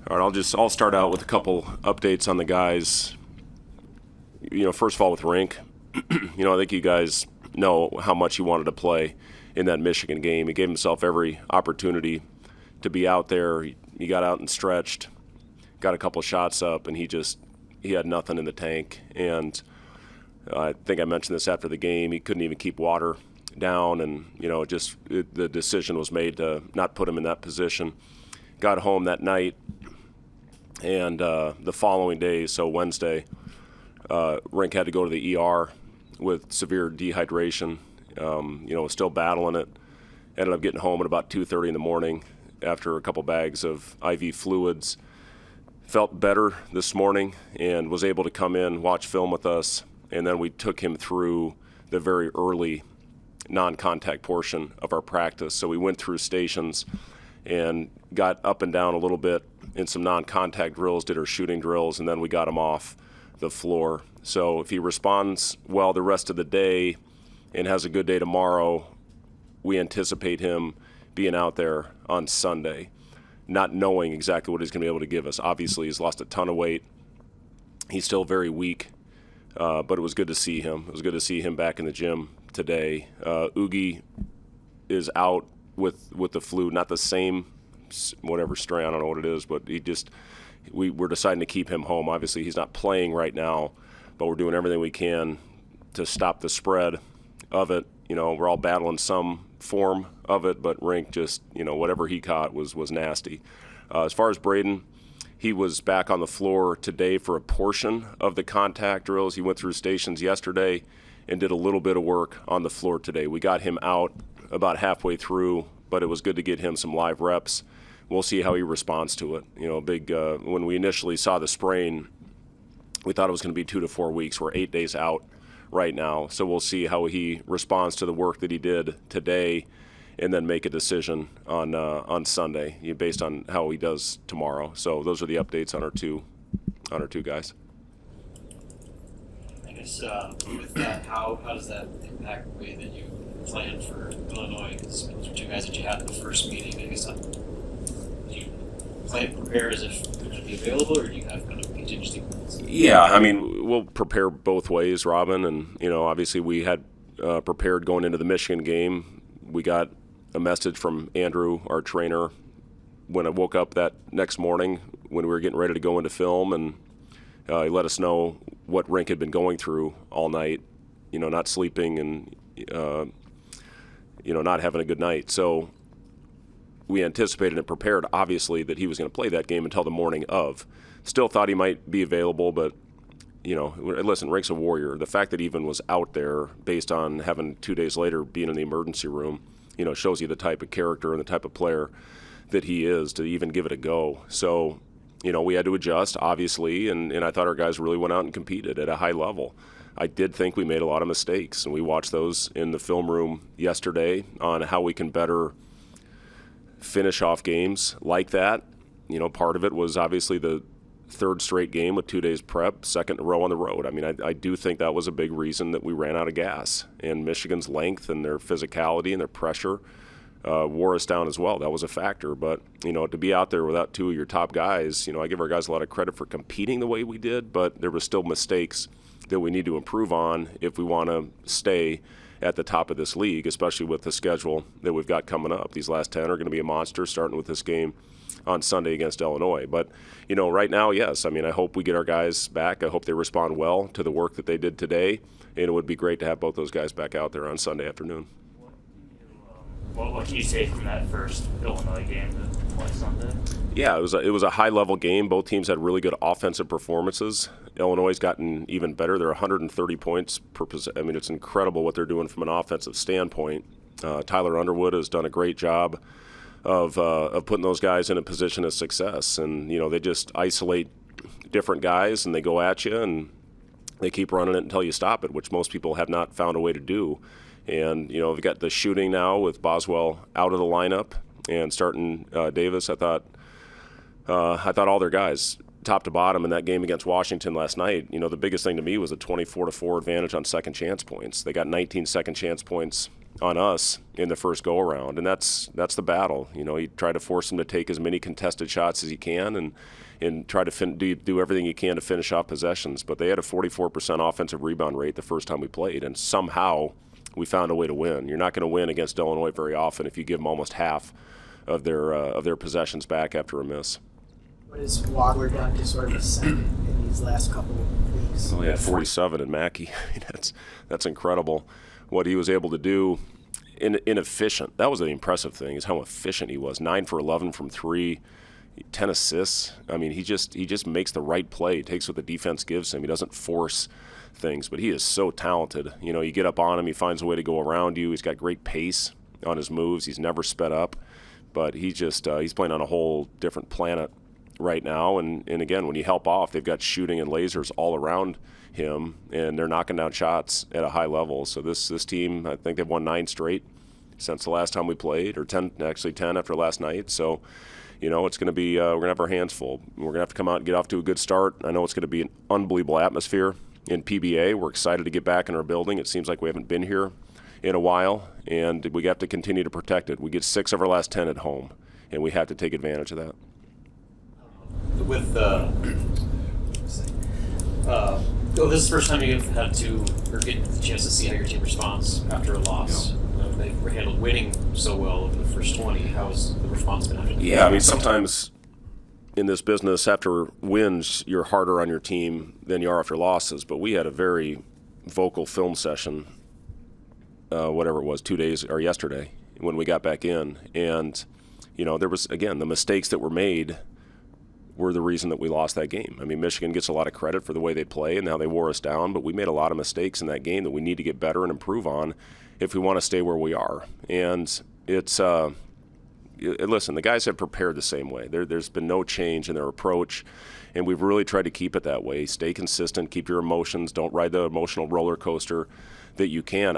All right, I'll start out with a couple updates on the guys. First of all with Rink, I think you guys know how much he wanted to play in that Michigan game. He gave himself every opportunity to be out there. He got out and stretched, got a couple shots up, and he had nothing in the tank. And I think I mentioned this after the game. He couldn't even keep water down, and the decision was made to not put him in that position. Got home that night, and the following day, so Wednesday, Rink had to go to the ER with severe dehydration. Was still battling it. Ended up getting home at about 2:30 in the morning after a couple bags of IV fluids. Felt better this morning and was able to come in, watch film with us, and then we took him through the very early non-contact portion of our practice. So we went through stations and got up and down a little bit in some non-contact drills, did our shooting drills, and then we got him off the floor. So if he responds well the rest of the day and has a good day tomorrow, we anticipate him being out there on Sunday, not knowing exactly what he's going to be able to give us. Obviously, he's lost a ton of weight. He's still very weak, but it was good to see him. It was good to see him back in the gym today. Oogie is out with the flu, not the same, whatever strain, I don't know what it is, but we're deciding to keep him home. Obviously, he's not playing right now, but we're doing everything we can to stop the spread of it. We're all battling some form of it, but Rink just, whatever he caught was nasty. As far as Braden, he was back on the floor today for a portion of the contact drills. He went through stations yesterday and did a little bit of work on the floor today. We got him out about halfway through, but it was good to get him some live reps. We'll see how he responds to it. When we initially saw the sprain, we thought it was going to be 2 to 4 weeks. We're 8 days out right now, so we'll see how he responds to the work that he did today, and then make a decision on Sunday based on how he does tomorrow. So those are the updates on our two guys. I guess with that, how does that impact the way that you plan for Illinois? Because those are two guys that you had in the first meeting. I guess do you plan prepared as if they're going to be available, or do you have kind of contingency plans? Yeah, we'll prepare both ways, Robin, and obviously we had prepared going into the Michigan game. We got a message from Andrew, our trainer, when I woke up that next morning when we were getting ready to go into film, and he let us know what Rink had been going through all night, not sleeping and not having a good night. So we anticipated and prepared, obviously, that he was going to play that game until the morning of. Still thought he might be available, but listen, Rink's a warrior. The fact that he even was out there based on having 2 days later being in the emergency room, shows you the type of character and the type of player that he is to even give it a go. So, we had to adjust, obviously, and I thought our guys really went out and competed at a high level. I did think we made a lot of mistakes, and we watched those in the film room yesterday on how we can better finish off games like that. Part of it was obviously the third straight game with 2 days prep, second in a row on the road. I do think that was a big reason that we ran out of gas. And Michigan's length and their physicality and their pressure wore us down as well. That was a factor. But, to be out there without two of your top guys, I give our guys a lot of credit for competing the way we did, but there were still mistakes that we need to improve on if we want to stay at the top of this league, especially with the schedule that we've got coming up. These last 10 are going to be a monster, starting with this game on Sunday against Illinois. But, right now, yes. I hope we get our guys back. I hope they respond well to the work that they did today, and it would be great to have both those guys back out there on Sunday afternoon. What can you say from that first Illinois game that play Sunday? Yeah, it was a high-level game. Both teams had really good offensive performances. Illinois has gotten even better. They're 130 points per possession. It's incredible what they're doing from an offensive standpoint. Tyler Underwood has done a great job of putting those guys in a position of success. And, they just isolate different guys, and they go at you, and they keep running it until you stop it, which most people have not found a way to do. And, we've got the shooting now with Boswell out of the lineup and starting Davis. I thought all their guys, top to bottom, in that game against Washington last night, the biggest thing to me was a 24-4 advantage on second chance points. They got 19 second chance points on us in the first go-around, and that's the battle. You try to force them to take as many contested shots as you can and try to do everything you can to finish off possessions. But they had a 44% offensive rebound rate the first time we played, and somehow we found a way to win. You're not going to win against Illinois very often if you give them almost half of their possessions back after a miss. What has Wadler done to sort of ascend in these last couple of weeks? Well, he had 47 in Mackey. That's incredible what he was able to do. Inefficient. That was the impressive thing, is how efficient he was. 9 for 11 from 3, 10 assists. I mean, he just makes the right play. He takes what the defense gives him. He doesn't force things, but he is so talented. You get up on him, he finds a way to go around you. He's got great pace on his moves. He's never sped up, but he's playing on a whole different planet right now. And again, when you help off, they've got shooting and lasers all around him, and they're knocking down shots at a high level. So this team, I think they've won 9 straight since the last time we played, or 10 after last night. So it's going to be we're going to have our hands full. We're going to have to come out and get off to a good start. I know it's going to be an unbelievable atmosphere in PBA. We're excited to get back in our building. It seems like we haven't been here in a while, and we have to continue to protect it. We get 6 of our last 10 at home, and we have to take advantage of that. With this is the first time you've had to, or get the chance to see how your team responds after a loss. They handled winning so well over the first 20. How has the response been after that? Yeah, I mean, sometimes in this business, after wins, you're harder on your team than you are after losses. But we had a very vocal film session, whatever it was, 2 days or yesterday when we got back in. And, there was, again, the mistakes that were made were the reason that we lost that game. I mean, Michigan gets a lot of credit for the way they play and how they wore us down, but we made a lot of mistakes in that game that we need to get better and improve on if we want to stay where we are. And it's listen, the guys have prepared the same way. There's been no change in their approach, and we've really tried to keep it that way. Stay consistent, keep your emotions, don't ride the emotional roller coaster that you can.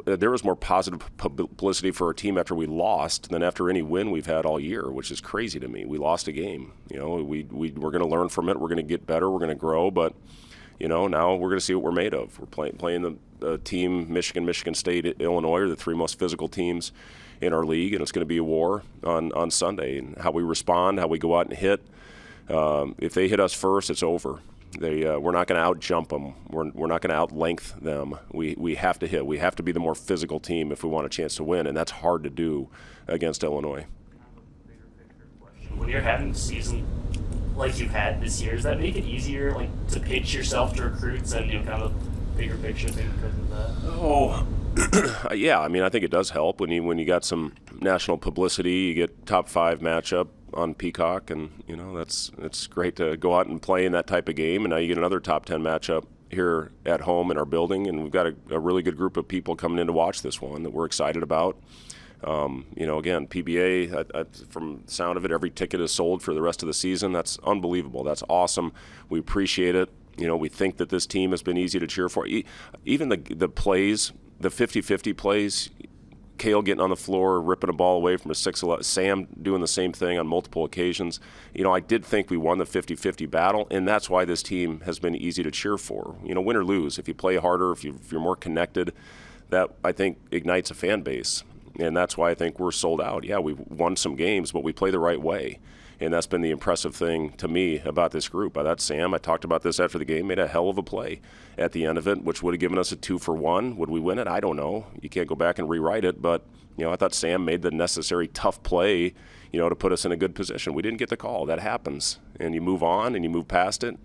There was more positive publicity for our team after we lost than after any win we've had all year, which is crazy to me. We lost a game. We're going to learn from it. We're going to get better. We're going to grow. But, now we're going to see what we're made of. We're playing the team, Michigan State, Illinois are the 3 most physical teams in our league, and it's going to be a war on Sunday. And how we respond, how we go out and hit. If they hit us first, it's over. We're not going to out-jump them. We're not going to out-length them. We have to hit. We have to be the more physical team if we want a chance to win, and that's hard to do against Illinois. When you're having a season like you've had this year, does that make it easier, to pitch yourself to recruits and kind of bigger picture thing because of that? Oh, yeah. I mean, I think it does help when you got some national publicity. You get top 5 matchup on Peacock, and it's great to go out and play in that type of game. And now you get another top 10 matchup here at home in our building, and we've got a really good group of people coming in to watch this one that we're excited about. Again, PBA, from the sound of it, every ticket is sold for the rest of the season. That's unbelievable. That's awesome. We appreciate it. We think that this team has been easy to cheer for. Even the plays, the 50-50 plays, Cale getting on the floor, ripping a ball away from a 6'11", Sam doing the same thing on multiple occasions. I did think we won the 50-50 battle, and that's why this team has been easy to cheer for. Win or lose, if you play harder, if you're more connected, that, I think, ignites a fan base. And that's why I think we're sold out. Yeah, we've won some games, but we play the right way. And that's been the impressive thing to me about this group. I thought Sam, I talked about this after the game, made a hell of a play at the end of it, which would have given us a 2-for-1. Would we win it? I don't know. You can't go back and rewrite it. But, I thought Sam made the necessary tough play, to put us in a good position. We didn't get the call. That happens. And you move on and you move past it.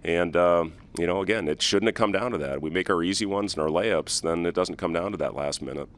And, again, it shouldn't have come down to that. We make our easy ones and our layups, then it doesn't come down to that last minute.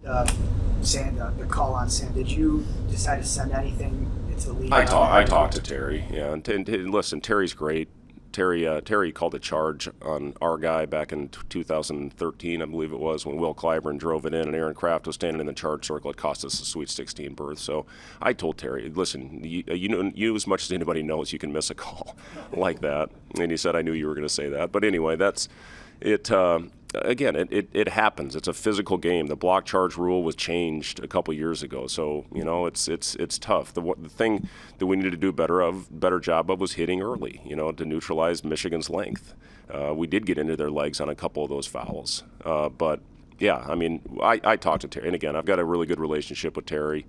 The call on Sam, did you decide to send anything into the league? I talked to Terry, yeah, and listen, Terry's great. Terry called a charge on our guy back in 2013, I believe it was, when Will Clyburn drove it in and Aaron Kraft was standing in the charge circle. It cost us a Sweet 16 berth. So I told Terry, listen, you as much as anybody knows, you can miss a call like that. And he said, I knew you were going to say that. But anyway, that's it. Again, it happens. It's a physical game. The block charge rule was changed a couple years ago, so it's tough. The thing that we needed to do better job of was hitting early, to neutralize Michigan's length. We did get into their legs on a couple of those fouls, but yeah, I mean, I talked to Terry, and again, I've got a really good relationship with Terry.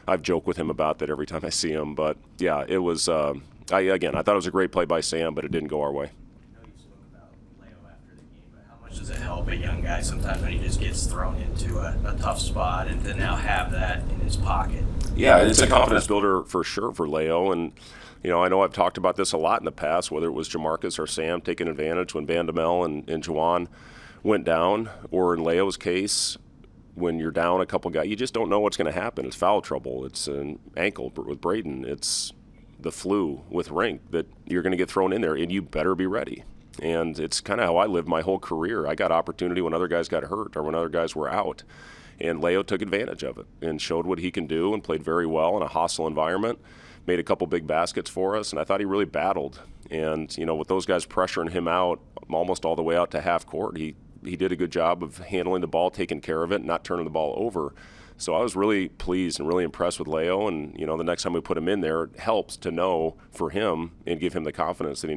I've joked with him about that every time I see him, but yeah, it was. I thought it was a great play by Sam, but it didn't go our way. I know you spoke about Leo after the game, but how much does it help a young guy sometimes when he just gets thrown into a tough spot and to now have that in his pocket? Yeah, it's a confidence builder for sure for Leo, and I know I've talked about this a lot in the past, whether it was Jamarcus or Sam taking advantage when Bandamel and Juwan went down, or in Leo's case, when you're down a couple guys, you just don't know what's going to happen. It's foul trouble. It's an ankle with Braden. It's the flu with Rink that you're going to get thrown in there, and you better be ready. And it's kind of how I lived my whole career. I got opportunity when other guys got hurt or when other guys were out. And Leo took advantage of it and showed what he can do and played very well in a hostile environment, made a couple big baskets for us, and I thought he really battled. And, with those guys pressuring him out almost all the way out to half court, he did a good job of handling the ball, taking care of it, and not turning the ball over. So I was really pleased and really impressed with Leo. And the next time we put him in there, it helps to know for him and give him the confidence that he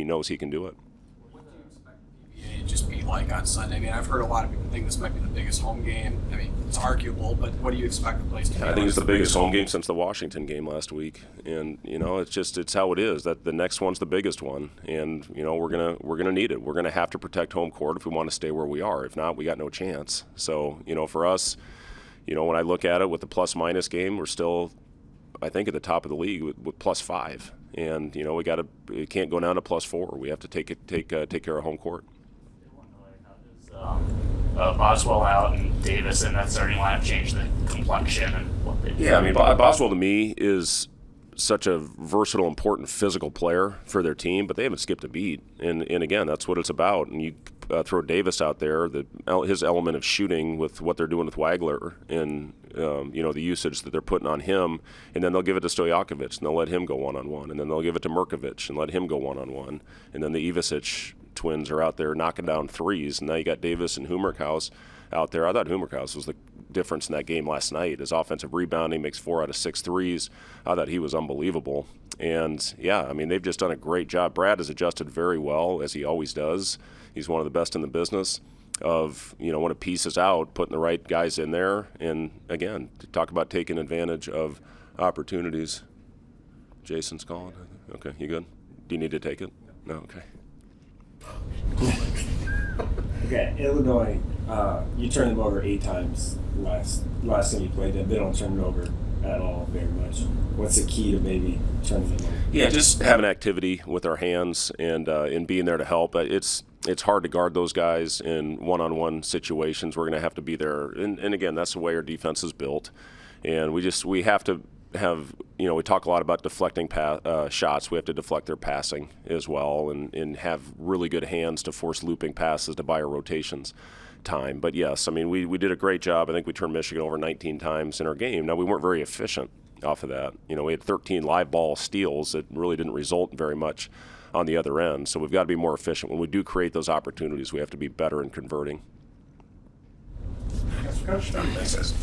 knows he can do it. What do you expect PBA to just be like on Sunday? I mean, I've heard a lot of people think this might be the biggest home game. I mean, it's arguable, but what do you expect the place to be? I think it's the biggest home game since the Washington game last week, and it's how it is. That the next one's the biggest one, and we're gonna need it. We're gonna have to protect home court if we want to stay where we are. If not, we got no chance. So for us, when I look at it with the plus-minus game, we're still, I think, at the top of the league with +5, and we can't go down to +4. We have to take care of home court. Boswell out and Davis and that starting lineup change the complexion and what they do. Yeah, I mean, Boswell to me is such a versatile, important physical player for their team, but they haven't skipped a beat. And again, that's what it's about. And you throw Davis out there, his element of shooting with what they're doing with Wagler and the usage that they're putting on him, and then they'll give it to Stojakovic and they'll let him go one-on-one, and then they'll give it to Merkovich and let him go one-on-one, and then the Ivasic twins are out there knocking down threes, and now you got Davis and Humerkaus out there. I thought Humerkaus was the difference in that game last night. His offensive rebounding, makes 4 out of 6 threes. I thought he was unbelievable. And, yeah, I mean, they've just done a great job. Brad has adjusted very well, as he always does. He's one of the best in the business of, when a piece is out, putting the right guys in there. And, again, to talk about taking advantage of opportunities. Jason's calling. Okay, you good? Do you need to take it? No, okay. Okay, Illinois, you turned them over 8 times last time you played them. They don't turn it over at all very much. What's the key to maybe turning them over? Yeah, just having activity with our hands and being there to help. It's hard to guard those guys in one-on-one situations. We're going to have to be there. And again, that's the way our defense is built. And we have to have, we talk a lot about deflecting shots. We have to deflect their passing as well and have really good hands to force looping passes to buy our rotations time. But yes, I mean, we did a great job. I think we turned Michigan over 19 times in our game. Now, we weren't very efficient off of that. We had 13 live ball steals that really didn't result very much on the other end. So we've got to be more efficient. When we do create those opportunities, we have to be better in converting. Thanks, Coach. Thanks, guys.